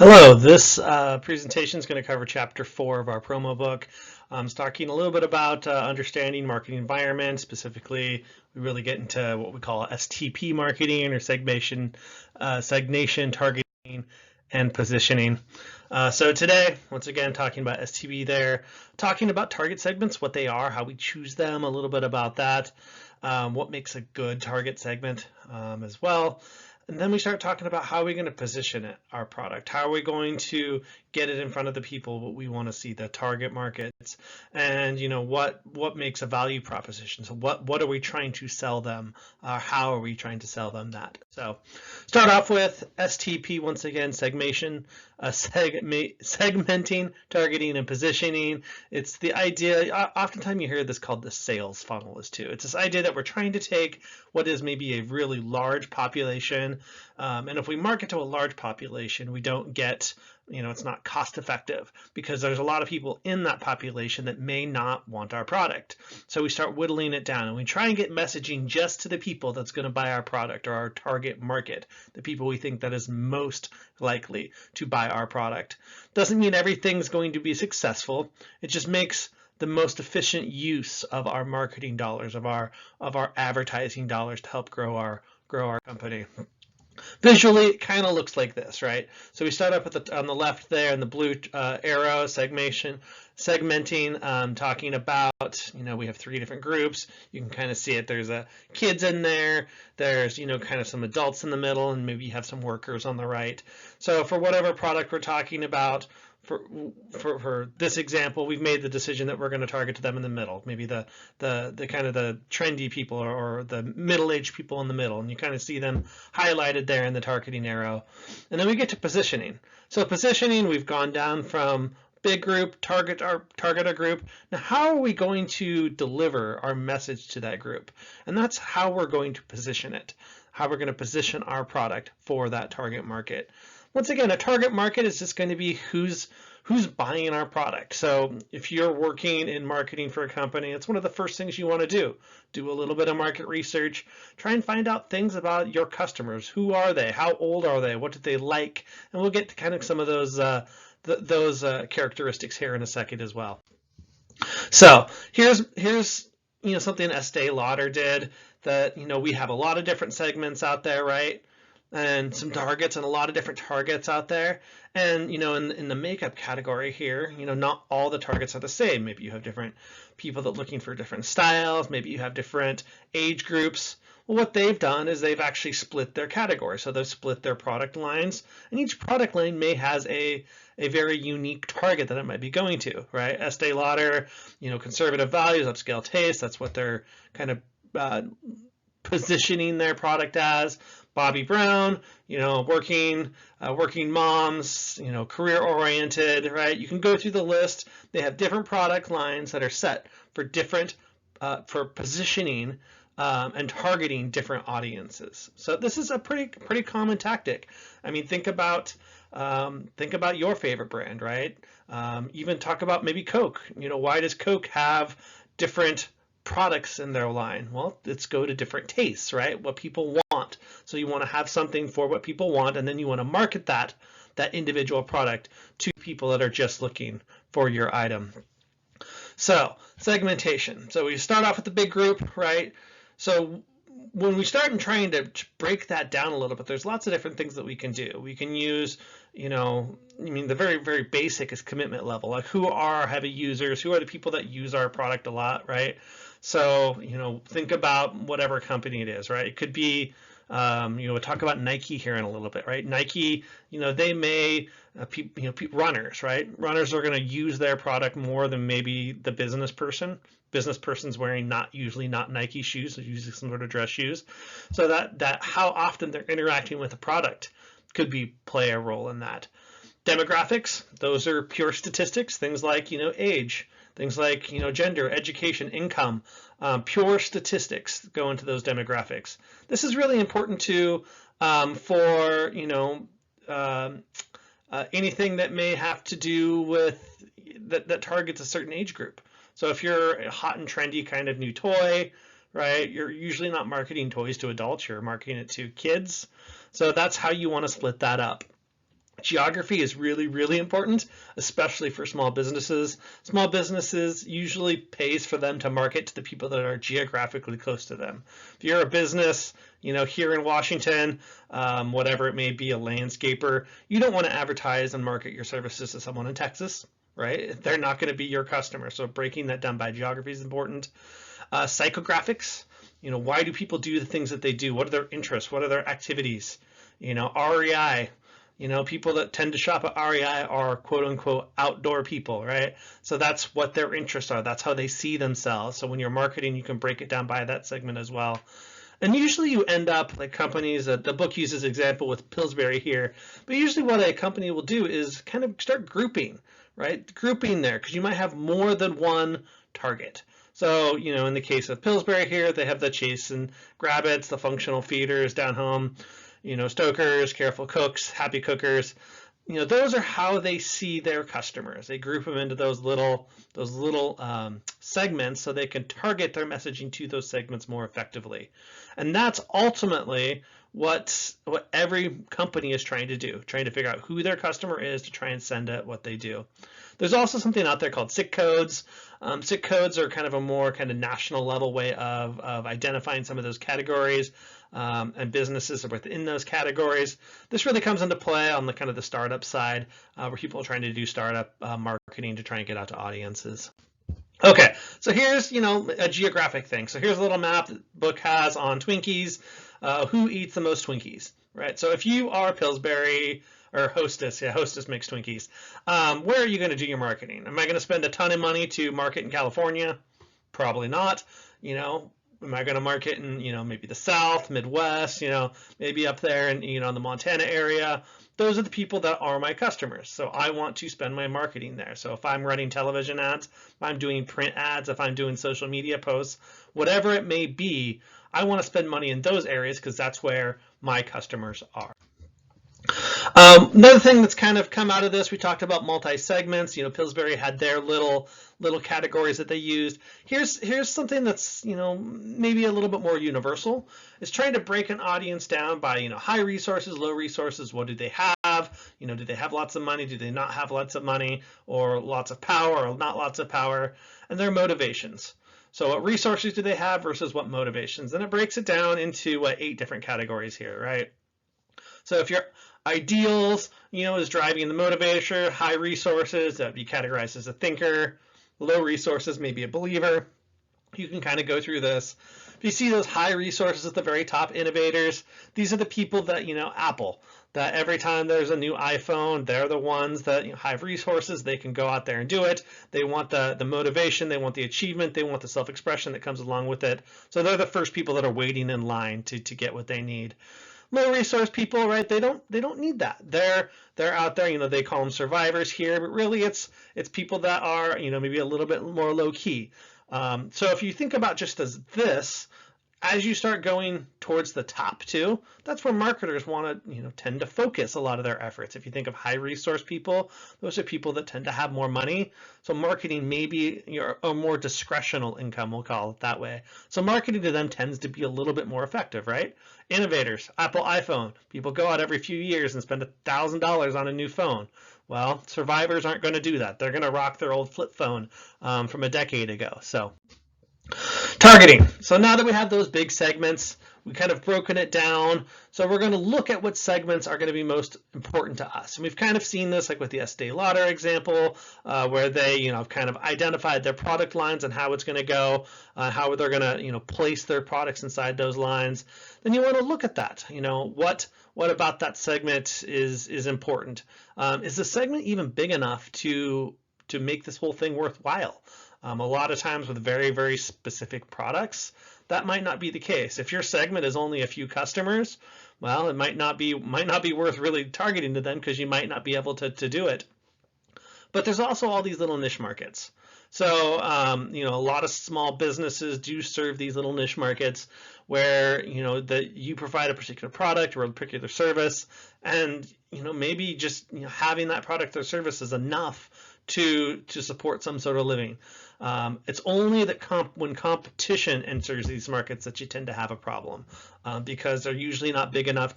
Hello, this presentation is going to cover chapter 4 of our promo book. It's talking a little bit about understanding marketing environment. Specifically, we really get into what we call STP marketing or segmentation, targeting, and positioning. So today, once again, talking about STP there, talking about target segments, what they are, how we choose them, a little bit about that, what makes a good target segment as well. And then we start talking about how we're going to position our product. How are we going to get it in front of the people what we want to see, the target markets, and what makes a value proposition. So what are we trying to sell them? How are we trying to sell them that? So start off with STP once again, segmenting, targeting, and positioning. It's the idea. Oftentimes you hear this called the sales funnel as too. It's this idea that we're trying to take what is maybe a really large population, and if we market to a large population, we don't get, it's not cost effective because there's a lot of people in that population that may not want our product. So we start whittling it down and we try and get messaging just to the people that's going to buy our product, or our target market, the people we think that is most likely to buy our product. Doesn't mean everything's going to be successful. It just makes the most efficient use of our marketing dollars, of our advertising dollars to help grow our company. Visually, it kind of looks like this, right? So we start up on the left there in the blue arrow, segmenting, talking about, we have 3 different groups. You can kind of see it. There's kids in there. There's, kind of some adults in the middle, and maybe you have some workers on the right. So for whatever product we're talking about, for this example, we've made the decision that we're going to target to them in the middle, maybe the kind of the trendy people, or the middle-aged people in the middle, and you kind of see them highlighted there in the targeting arrow. And then we get to positioning. So positioning, we've gone down from big group, target a group. Now, how are we going to deliver our message to that group? And that's how we're going to position it, how we're going to position our product for that target market. Once again, a target market is just going to be who's buying our product. So if you're working in marketing for a company, it's one of the first things you want to do. Do a little bit of market research. Try and find out things about your customers. Who are they? How old are they? What do they like? And we'll get to kind of some of those characteristics here in a second as well. So here's something Estee Lauder did, that we have a lot of different segments out there, right? And some targets, and a lot of different targets out there. And in the makeup category here, not all the targets are the same. Maybe you have different people that are looking for different styles. Maybe you have different age groups. Well, what they've done is they've actually split their category. So they've split their product lines, and each product line may has a very unique target that it might be going to, right? Estee Lauder, conservative values, upscale taste. That's what they're kind of positioning their product as. Bobbi Brown, working moms, career oriented, right? You can go through the list. They have different product lines that are set for different, for positioning and targeting different audiences. So this is a pretty common tactic. I mean, think about your favorite brand, right? Even talk about maybe Coke. Why does Coke have different products in their line? Well, let's go to different tastes, right? What people want. So you want to have something for what people want, and then you want to market that individual product to people that are just looking for your item. So segmentation. So we start off with the big group, right? So when we start trying to break that down a little bit, there's lots of different things that we can do. We can use, the very, very basic is commitment level. Like, who are our heavy users? Who are the people that use our product a lot, right? So, think about whatever company it is, right? It could be, we'll talk about Nike here in a little bit, right? Nike, they may, runners, right? Runners are going to use their product more than maybe the business person. Business person's wearing usually not Nike shoes, so usually some sort of dress shoes. So that how often they're interacting with the product could play a role in that. Demographics, those are pure statistics, things like, age, things like, gender, education, income, pure statistics go into those demographics. This is really important too for, anything that may have to do with that targets a certain age group. So if you're a hot and trendy kind of new toy, right, you're usually not marketing toys to adults, you're marketing it to kids. So that's how you want to split that up. Geography is really, really important, especially for small businesses. Small businesses usually pays for them to market to the people that are geographically close to them. If you're a business, here in Washington, whatever it may be, a landscaper, you don't want to advertise and market your services to someone in Texas, right? They're not going to be your customer. So breaking that down by geography is important. Psychographics, why do people do the things that they do? What are their interests? What are their activities? REI. People that tend to shop at REI are quote unquote outdoor people, right? So that's what their interests are. That's how they see themselves. So when you're marketing, you can break it down by that segment as well. And usually you end up like companies, the book uses example with Pillsbury here, but usually what a company will do is kind of start grouping, right? Grouping there, because you might have more than one target. So, in the case of Pillsbury here, they have the chase and grab it's, the functional feeders down home, stokers, careful cooks, happy cookers. Those are how they see their customers. They group them into those little segments so they can target their messaging to those segments more effectively. And that's ultimately what every company is trying to do, trying to figure out who their customer is to try and send it what they do. There's also something out there called SIC codes. SIC codes are kind of a more kind of national level way of identifying some of those categories, and businesses are within those categories. This really comes into play on the kind of the startup side, where people are trying to do startup marketing to try and get out to audiences. Okay, so here's a geographic thing. So here's a little map the book has on Twinkies. Who eats the most Twinkies, right? So if you are Pillsbury or Hostess, Hostess makes Twinkies. Where are you going to do your marketing? Am I going to spend a ton of money to market in California? Probably not. Am I going to market in maybe the South, Midwest? Maybe up there in the Montana area. Those are the people that are my customers. So I want to spend my marketing there. So if I'm running television ads, if I'm doing print ads, if I'm doing social media posts, whatever it may be, I want to spend money in those areas because that's where my customers are. Another thing that's kind of come out of this, we talked about multi-segments. Pillsbury had their little categories that they used. Here's something that's maybe a little bit more universal. It's trying to break an audience down by high resources, low resources. What do they have? Do they have lots of money? Do they not have lots of money, or lots of power, or not lots of power? And their motivations. So what resources do they have versus what motivations? And it breaks it down into 8 different categories here, right? So if your ideals, is driving the motivator, high resources, that would be categorized as a thinker, low resources, maybe a believer. You can kind of go through this. If you see those high resources at the very top, innovators, these are the people that, Apple, that every time there's a new iPhone, they're the ones that have resources, they can go out there and do it. They want the motivation, they want the achievement, they want the self-expression that comes along with it. So they're the first people that are waiting in line to get what they need. Low resource people, right? They don't need that. They're out there, they call them survivors here, but really it's people that are, maybe a little bit more low key. So if you think about just as this, as you start going towards the top too, that's where marketers want to, tend to focus a lot of their efforts. If you think of high resource people, those are people that tend to have more money. So marketing may be a more discretional income, we'll call it that way. So marketing to them tends to be a little bit more effective, right? Innovators, Apple iPhone, people go out every few years and spend $1,000 on a new phone. Well, survivors aren't going to do that. They're going to rock their old flip phone from a decade ago. So targeting. So now that we have those big segments, we kind of broken it down. So we're going to look at what segments are going to be most important to us. And we've kind of seen this like with the Estee Lauder example, where they, have kind of identified their product lines and how it's going to go, how they're going to, place their products inside those lines. Then you want to look at that. What about that segment is important? Is the segment even big enough to make this whole thing worthwhile? A lot of times with very, very specific products, that might not be the case. If your segment is only a few customers, well, it might not be worth really targeting to them because you might not be able to do it. But there's also all these little niche markets. So, a lot of small businesses do serve these little niche markets where, that you provide a particular product or a particular service, and, maybe just having that product or service is enough to support some sort of living. It's only that when competition enters these markets that you tend to have a problem, because they're usually not big enough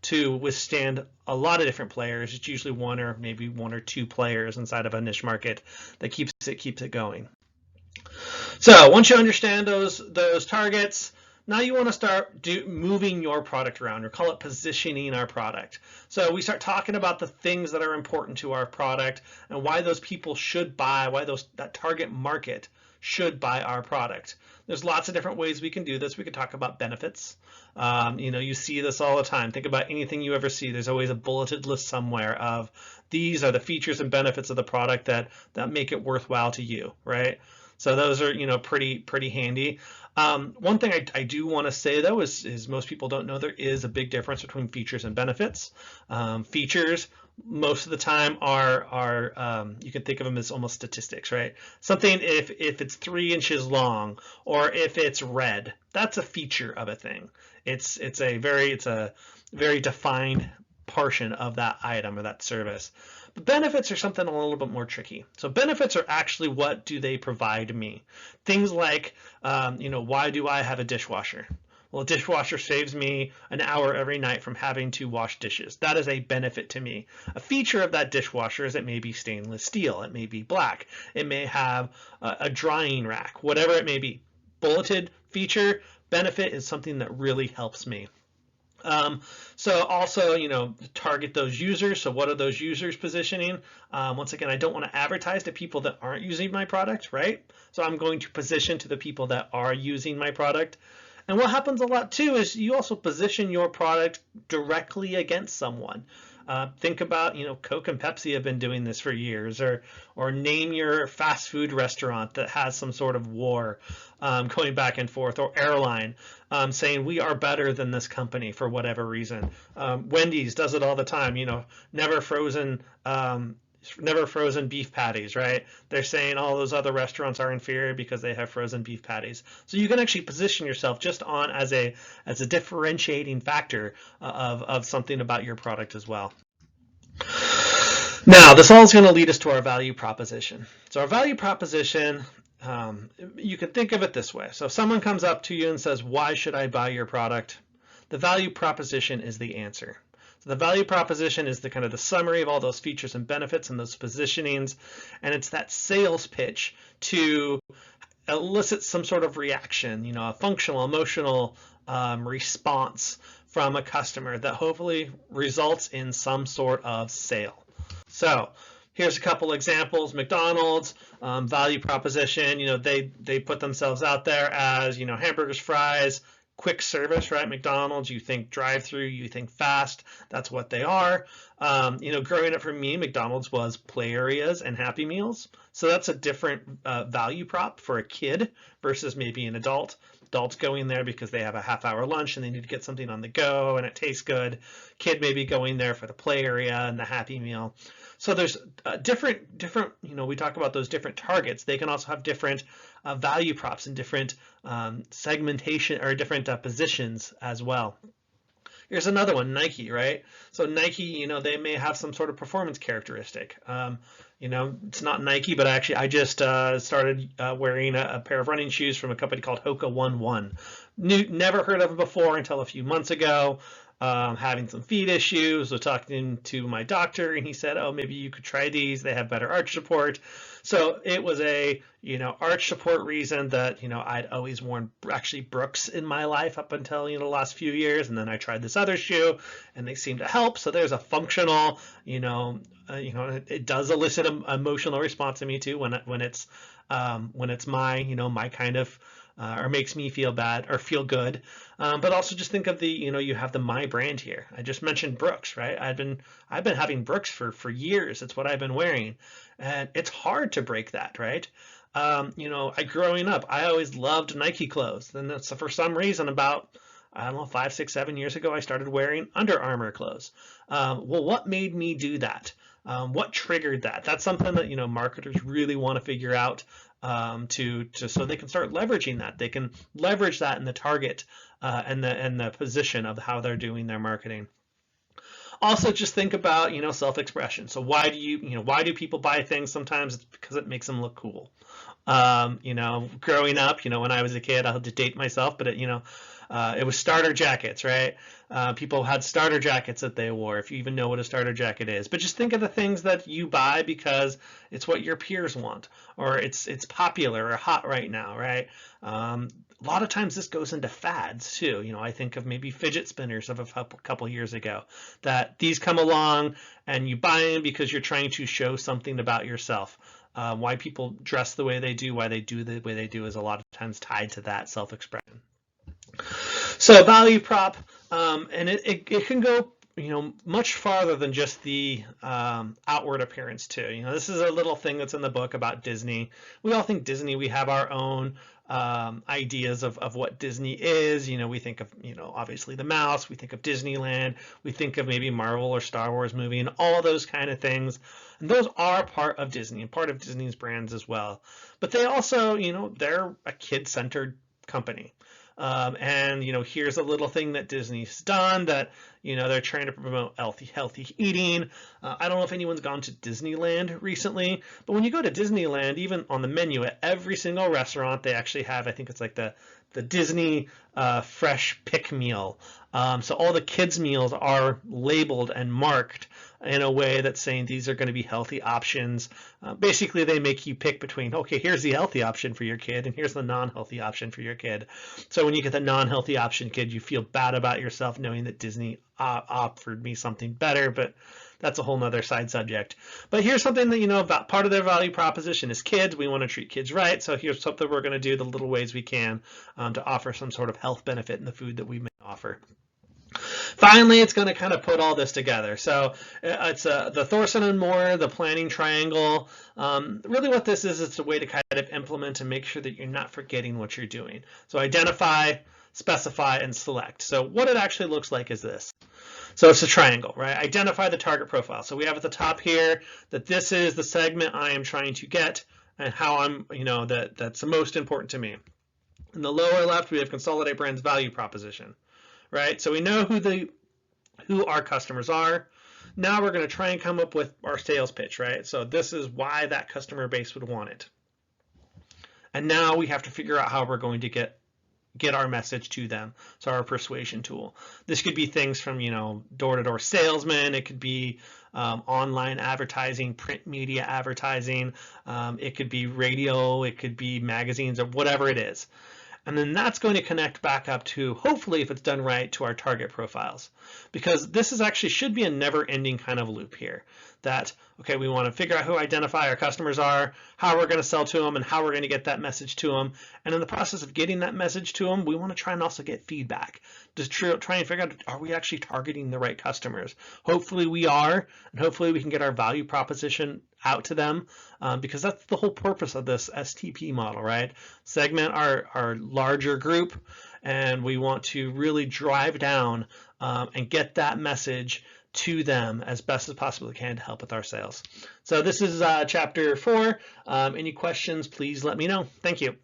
to withstand a lot of different players. It's usually one or maybe one or two players inside of a niche market that keeps it going. So once you understand those targets, now you want to start moving your product around, or call it positioning our product. So we start talking about the things that are important to our product and why those people should buy, why that target market should buy our product. There's lots of different ways we can do this. We could talk about benefits. You see this all the time. Think about anything you ever see. There's always a bulleted list somewhere of these are the features and benefits of the product that make it worthwhile to you, right? So those are, pretty handy. One thing I do want to say, though, is most people don't know there is a big difference between features and benefits. Features, most of the time, are you can think of them as almost statistics, right? Something, if it's 3 inches long or if it's red, that's a feature of a thing. It's a very defined portion of that item or that service. But benefits are something a little bit more tricky. So benefits are actually, what do they provide me? Things like, why do I have a dishwasher? Well, a dishwasher saves me an hour every night from having to wash dishes. That is a benefit to me. A feature of that dishwasher is it may be stainless steel. It may be black. It may have a drying rack, whatever it may be. Bulleted feature, benefit is something that really helps me. So also, target those users. So what are those users positioning? Once again, I don't want to advertise to people that aren't using my product, right? So I'm going to position to the people that are using my product. And what happens a lot too is you also position your product directly against someone. Think about, Coke and Pepsi have been doing this for years, or name your fast food restaurant that has some sort of war going back and forth, or airline saying we are better than this company for whatever reason. Wendy's does it all the time, never frozen beef patties, right? They're saying all those other restaurants are inferior because they have frozen beef patties. So you can actually position yourself just on as a differentiating factor of something about your product as well. Now, this all is going to lead us to our value proposition. So our value proposition, you can think of it this way. So if someone comes up to you and says, why should I buy your product? The value proposition is the answer. So the value proposition is the kind of the summary of all those features and benefits and those positionings, and it's that sales pitch to elicit some sort of reaction, a functional, emotional response from a customer that hopefully results in some sort of sale. So here's a couple examples. McDonald's value proposition, they put themselves out there as, hamburgers, fries, quick service, right? McDonald's, you think drive-through, you think fast. That's what they are. Growing up for me, McDonald's was play areas and Happy Meals. So that's a different value prop for a kid versus maybe an adult. Adults going there because they have a half-hour lunch and they need to get something on the go and it tastes good. Kid may be going there for the play area and the Happy Meal. So there's different, we talk about those different targets. They can also have different value props and different segmentation or different positions as well. Here's another one, Nike, right? So Nike, they may have some sort of performance characteristic. It's not Nike, but actually I just started wearing a pair of running shoes from a company called Hoka One One. Never heard of them before until a few months ago. Having some feet issues, was talking to my doctor, and he said, oh, maybe you could try these. They have better arch support. So it was a, arch support reason that, I'd always worn actually Brooks in my life up until, the last few years. And then I tried this other shoe and they seem to help. So there's a functional, it does elicit an emotional response in me too when it's my, my kind of, or makes me feel bad or feel good. But also just think of the, you have the My brand here. I just mentioned Brooks, right? I've been having Brooks for years. It's what I've been wearing. And it's hard to break that, right? Growing up, I always loved Nike clothes. And that's for some reason about, 5, 6, 7 years ago, I started wearing Under Armour clothes. Well, what made me do that? What triggered that? That's something that, marketers really want to figure out so they can start leveraging that. They can leverage that in the target and the position of how they're doing their marketing. Also, just think about, self-expression. So why do people buy things? Sometimes it's because it makes them look cool. Growing up, when I was a kid, I'll have to date myself, but it was starter jackets, right? People had starter jackets that they wore, if you even know what a starter jacket is. But just think of the things that you buy because it's what your peers want, or it's popular or hot right now, right? A lot of times this goes into fads too. I think of maybe fidget spinners of a couple years ago, that these come along and you buy them because you're trying to show something about yourself. Why people dress the way they do, why they do the way they do, is a lot of times tied to that self-expression. So value prop, and it can go much farther than just the outward appearance too. This is a little thing that's in the book about Disney. We all think Disney, we have our own ideas of what Disney is. We think of obviously the mouse, we think of Disneyland, we think of maybe Marvel or Star Wars movie and all those kind of things, and those are part of Disney and part of Disney's brands as well. But they also, they're a kid-centered company. And here's a little thing that Disney's done, that they're trying to promote healthy eating. I don't know if anyone's gone to Disneyland recently, but when you go to Disneyland, even on the menu at every single restaurant, they actually have, I think it's like the Disney fresh pick meal. So all the kids meals are labeled and marked in a way that's saying these are going to be healthy options. Basically, they make you pick between, okay, here's the healthy option for your kid, and here's the non-healthy option for your kid. So when you get the non-healthy option kid, you feel bad about yourself knowing that Disney offered me something better, but that's a whole nother side subject. But here's something that about part of their value proposition is kids. We want to treat kids right. So here's something we're going to do the little ways we can to offer some sort of health benefit in the food that we may offer. Finally, it's going to kind of put all this together. So it's the Thorson and Moore, the planning triangle. Really what this is, it's a way to kind of implement and make sure that you're not forgetting what you're doing. So identify, specify, and select. So what it actually looks like is this. So it's a triangle, right? Identify the target profile. So we have at the top here that this is the segment I am trying to get and how I'm, that's the most important to me. In the lower left, we have consolidate brands value proposition. Right, so we know who our customers are. Now we're going to try and come up with our sales pitch, right? So this is why that customer base would want it. And now we have to figure out how we're going to get our message to them. So our persuasion tool. This could be things from door-to-door salesmen. It could be online advertising, print media advertising. It could be radio. It could be magazines, or whatever it is. And then that's going to connect back up to, hopefully, if it's done right, to our target profiles. Because this is actually should be a never-ending kind of loop here. That, okay, we want to figure out who identify our customers are, how we're going to sell to them, and how we're going to get that message to them. And in the process of getting that message to them, we want to try and also get feedback. Just try and figure out, are we actually targeting the right customers? Hopefully we are, and hopefully we can get our value proposition out to them, because that's the whole purpose of this STP model, right? Segment our larger group, and we want to really drive down and get that message to them as best as possible can to help with our sales. So this is chapter 4. Any questions, please let me know. Thank you.